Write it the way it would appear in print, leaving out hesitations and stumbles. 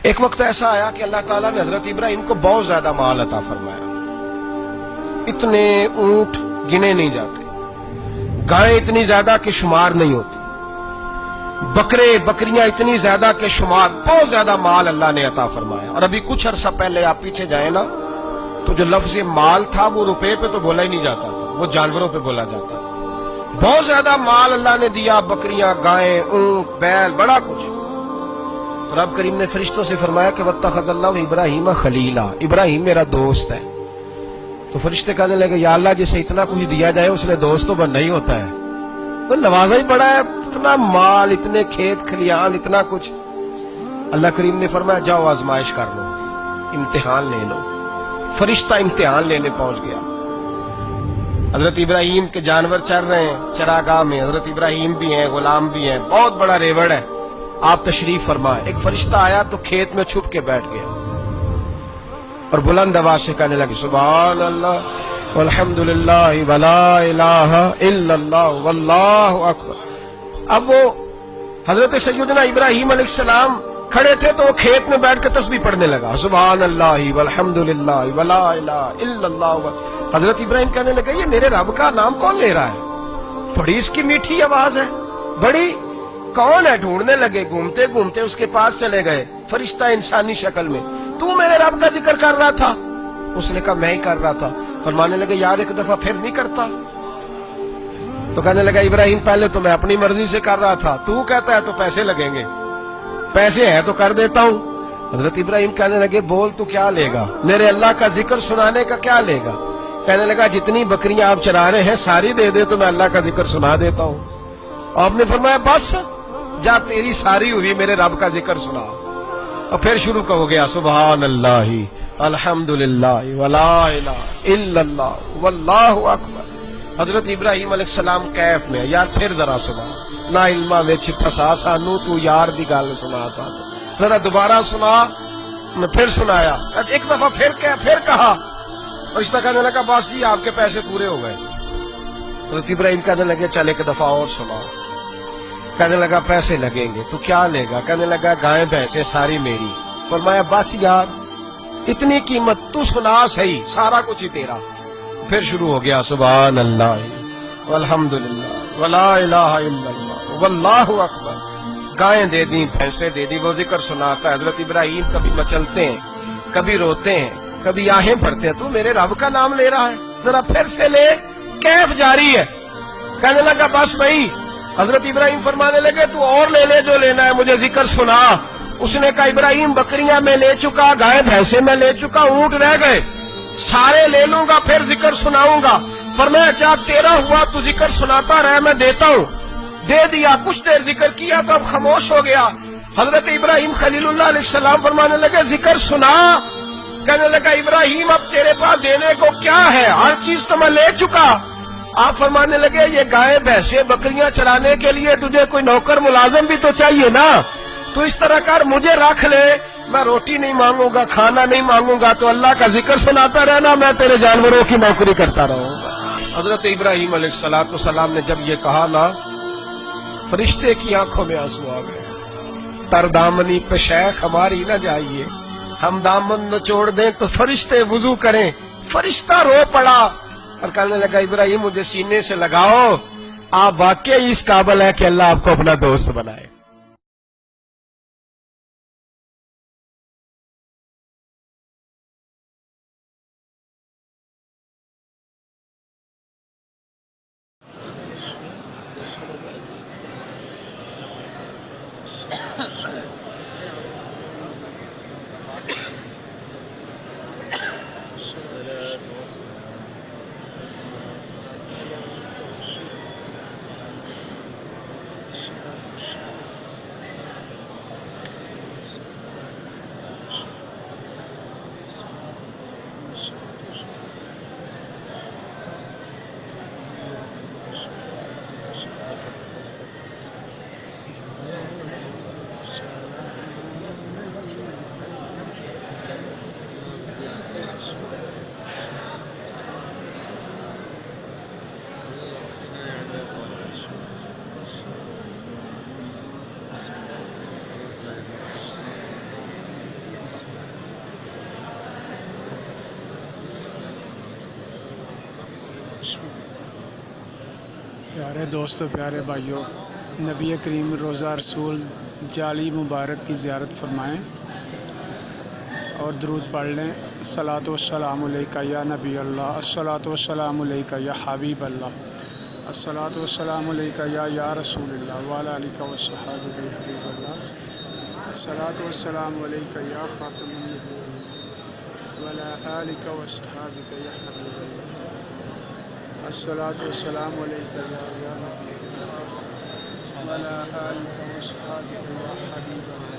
ایک وقت ایسا آیا کہ اللہ تعالیٰ نے حضرت ابراہیم کو بہت زیادہ مال عطا فرمایا. اتنے اونٹ گنے نہیں جاتے، گائیں اتنی زیادہ کہ شمار نہیں ہوتی، بکریاں اتنی زیادہ کہ شمار، بہت زیادہ مال اللہ نے عطا فرمایا. اور ابھی کچھ عرصہ پہلے آپ پیچھے جائیں نا تو جو لفظ مال تھا وہ روپے پہ تو بولا ہی نہیں جاتا تھا، وہ جانوروں پہ بولا جاتا تھا. بہت زیادہ مال اللہ نے دیا، بکریاں، گائیں، اونٹ، بیل، بڑا کچھ. تو رب کریم نے فرشتوں سے فرمایا کہ واتخذ اللہ ابراہیم خلیلا، ابراہیم میرا دوست ہے. تو فرشتے کہنے لگے یا اللہ جسے اتنا کچھ دیا جائے اس نے دوست تو بننا ہی ہوتا ہے، وہ نوازا ہی بڑا ہے، اتنا مال، اتنے کھیت کھلیان، اتنا کچھ. اللہ کریم نے فرمایا جاؤ آزمائش کر لو، امتحان لے لو. فرشتہ امتحان لینے پہنچ گیا. حضرت ابراہیم کے جانور چر رہے ہیں چراگاہ میں، حضرت ابراہیم بھی ہیں، غلام بھی ہیں، بہت بڑا ریوڑ ہے. آپ تشریف فرمائے. ایک فرشتہ آیا تو کھیت میں چھپ کے بیٹھ گیا اور بلند آواز سے کہنے لگے سبحان اللہ والحمد للہ ولا الہ الا اللہ واللہ اکبر. اب وہ حضرت سیدنا ابراہیم علیہ السلام کھڑے تھے تو وہ کھیت میں بیٹھ کے تسبیح پڑھنے لگا سبحان اللہ والحمد للہ ولا الہ الا اللہ. حضرت ابراہیم کہنے لگے یہ میرے رب کا نام کون لے رہا ہے؟ بڑی اس کی میٹھی آواز ہے، بڑی، کون ہے؟ ڈھونڈنے لگے، گھومتے گھومتے اس کے پاس چلے گئے. فرشتہ انسانی شکل میں، تو میرے رب کا ذکر کر رہا تھا؟ اس نے کہا میں ہی کر رہا تھا. فرمانے لگے یار ایک دفعہ پھر نہیں کرتا؟ تو کہنے لگا ابراہیم پہلے تو میں اپنی مرضی سے کر رہا تھا، تو کہتا ہے تو پیسے لگیں گے، پیسے ہیں تو کر دیتا ہوں. حضرت ابراہیم کہنے لگے بول تو کیا لے گا؟ میرے اللہ کا ذکر سنانے کا کیا لے گا؟ کہنے لگا جتنی بکریاں آپ چرا رہے ہیں ساری دے دے تو میں اللہ کا ذکر سنا دیتا ہوں. آپ نے فرمایا بس جا تیری ساری ہوئی میرے رب کا ذکر سنا. اور پھر شروع ہو گیا سبحان اللہ الحمد للہ ولا الہ الا اللہ واللہ اکبر. حضرت ابراہیم علیہ السلام کیف میں یار پھر ذرا سنا، نہ علما وچ پھسا سانو تو یار دی گل سنا سانو، ذرا دوبارہ سنا. میں پھر سنایا، ایک دفعہ پھر کہا. رشتہ کہنے لگا بس جی آپ کے پیسے پورے ہو گئے. حضرت ابراہیم کہنے لگے چل ایک دفعہ اور سنا. کہنے لگا پیسے لگیں گے. تو کیا لے گا؟ کہنے لگا گائیں بھینسیں ساری میری. فرمایا بس یار اتنی قیمت، تو سنا صحیح، سارا کچھ ہی تیرا. پھر شروع ہو گیا سبحان اللہ والحمد للہ ولا الہ الا اللہ واللہ اکبر. گائیں دے دی، بھینسیں دے دی، وہ ذکر سناتا. حضرت ابراہیم کبھی مچلتے ہیں، کبھی روتے ہیں، کبھی آہیں بھرتے ہیں. تو میرے رب کا نام لے رہا ہے، ذرا پھر سے لے. کیف جاری ہے. کہنے لگا بس بھائی. حضرت ابراہیم فرمانے لگے تو اور لے لے جو لینا ہے، مجھے ذکر سنا. اس نے کہا ابراہیم بکریاں میں لے چکا، گائے بھینسیں میں لے چکا، اونٹ رہ گئے، سارے لے لوں گا پھر ذکر سناؤں گا. فرمایا کیا تیرا ہوا تو ذکر سناتا رہے، میں دیتا ہوں. دے دیا. کچھ دیر ذکر کیا تو اب خاموش ہو گیا. حضرت ابراہیم خلیل اللہ علیہ السلام فرمانے لگے ذکر سنا. کہنے لگا ابراہیم اب تیرے پاس دینے کو کیا ہے؟ ہر چیز تو میں لے چکا. آپ فرمانے لگے یہ گائے بھینسیں بکریاں چرانے کے لیے تجھے کوئی نوکر ملازم بھی تو چاہیے نا. تو اس طرح کر مجھے رکھ لے، میں روٹی نہیں مانگوں گا، کھانا نہیں مانگوں گا، تو اللہ کا ذکر سناتا رہنا، میں تیرے جانوروں کی نوکری کرتا رہوں گا. حضرت ابراہیم علیہ السلام نے جب یہ کہا نا، فرشتے کی آنکھوں میں آنسو آ گئے. تر دامنی پہ شیخ ہماری نہ جائیے، ہم دامن نچوڑ دیں تو فرشتے وضو کریں. فرشتہ رو پڑا اور کہنے لگا ابراہیم مجھے سینے سے لگاؤ، آپ واقعی اس قابل ہے کہ اللہ آپ کو اپنا دوست بنائے. پیارے دوستو، پیارے بھائیوں، نبی کریم روزہ رسول جعلی مبارک کی زیارت فرمائیں اور درود پڑھ لیں۔ الصلاۃ والسلام علیکہ یا نبی اللہ، الصلاۃ والسلام علیکہ یا حبیب اللہ، الصلاۃ والسلام علیکہ یا رسول اللہ وعلی آلہ وصحبہ یا حبیب اللہ، الصلاۃ والسلام علیکہ یا خاتم النبیین وعلی آلہ وصحبہ یا حبیب اللہ، الصلاۃ والسلام علیکہ یا نبی اللہ وعلی آلہ وصحبہ یا حبیب اللہ۔